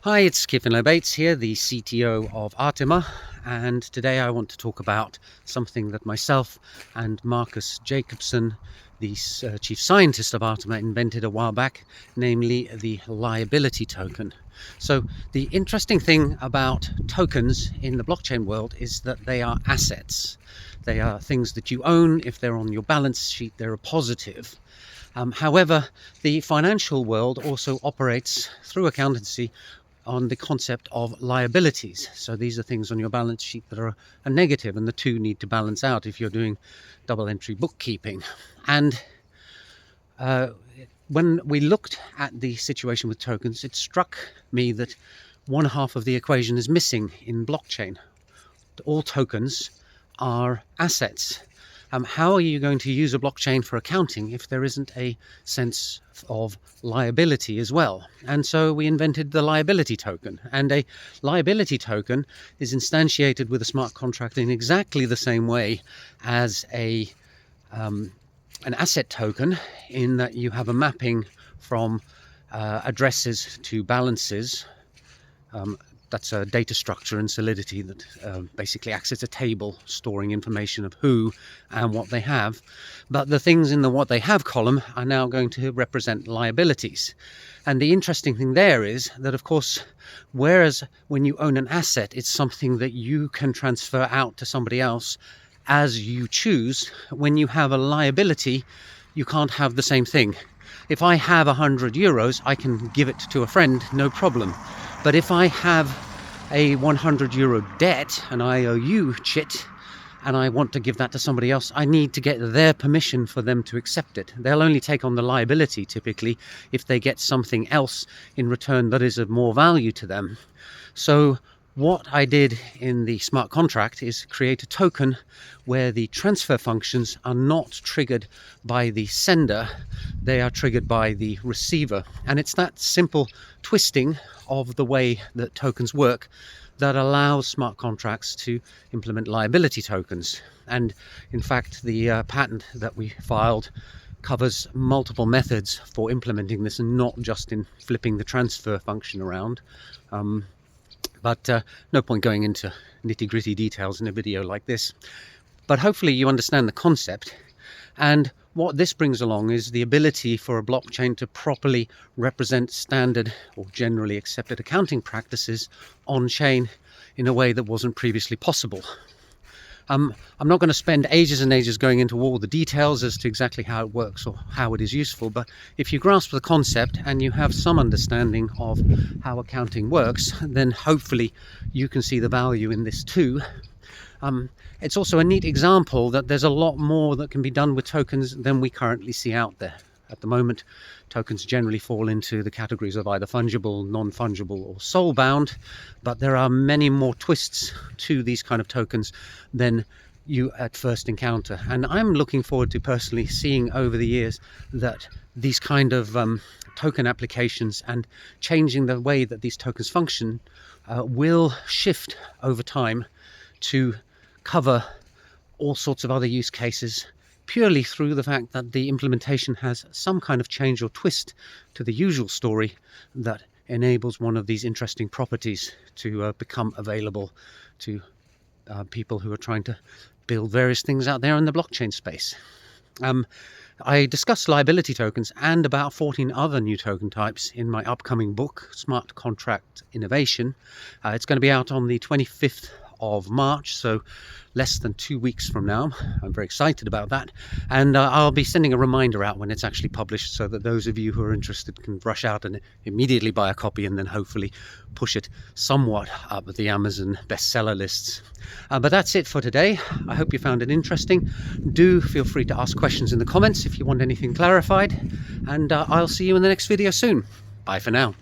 Hi, it's Kevin Bates here, the CTO of Artima, and today I want to talk about something that myself and Marcus Jacobson, the chief scientist of Artima, invented a while back, namely the liability token. So the interesting thing about tokens in the blockchain world is that they are assets. They are things that you own. If they're on your balance sheet, they're a positive. However, the financial world also operates through accountancy on the concept of liabilities. So these are things on your balance sheet that are a negative, and the two need to balance out if you're doing double entry bookkeeping. And when we looked at the situation with tokens, it struck me that one half of the equation is missing in blockchain. All tokens are assets. How are you going to use a blockchain for accounting if there isn't a sense of liability as well? And so we invented the liability token. And a liability token is instantiated with a smart contract in exactly the same way as an asset token, in that you have a mapping from addresses to balances. That's a data structure and solidity that basically acts as a table storing information of who and what they have. But the things in the what they have column are now going to represent liabilities. And the interesting thing there is that, of course, whereas when you own an asset, it's something that you can transfer out to somebody else as you choose, when you have a liability, you can't have the same thing. If I have €100, I can give it to a friend, no problem. But if I have a €100 debt and I owe you chit, and I want to give that to somebody else, I need to get their permission for them to accept it. They'll only take on the liability typically if they get something else in return that is of more value to them. So what I did in the smart contract is create a token where the transfer functions are not triggered by the sender, they are triggered by the receiver. And it's that simple twisting of the way that tokens work that allows smart contracts to implement liability tokens. And in fact, the patent that we filed covers multiple methods for implementing this, and not just in flipping the transfer function around. But no point going into nitty-gritty details in a video like this. But hopefully you understand the concept. And what this brings along is the ability for a blockchain to properly represent standard or generally accepted accounting practices on-chain in a way that wasn't previously possible. I'm not going to spend ages and ages going into all the details as to exactly how it works or how it is useful, but if you grasp the concept and you have some understanding of how accounting works, then hopefully you can see the value in this too. It's also a neat example that there's a lot more that can be done with tokens than we currently see out there. At the moment, tokens generally fall into the categories of either fungible, non-fungible, or soul-bound, but there are many more twists to these kind of tokens than you at first encounter. And I'm looking forward to personally seeing over the years that these kind of token applications and changing the way that these tokens function will shift over time to cover all sorts of other use cases, purely through the fact that the implementation has some kind of change or twist to the usual story that enables one of these interesting properties to become available to people who are trying to build various things out there in the blockchain space. I discuss liability tokens and about 14 other new token types in my upcoming book, Smart Contract Innovation. It's going to be out on the 25th of March, so less than 2 weeks from now. I'm very excited about that, and I'll be sending a reminder out when it's actually published, so that those of you who are interested can rush out and immediately buy a copy, and then hopefully push it somewhat up the Amazon bestseller lists. But that's it for today. I hope you found it interesting. Do feel free to ask questions in the comments if you want anything clarified, and I'll see you in the next video soon. Bye for now.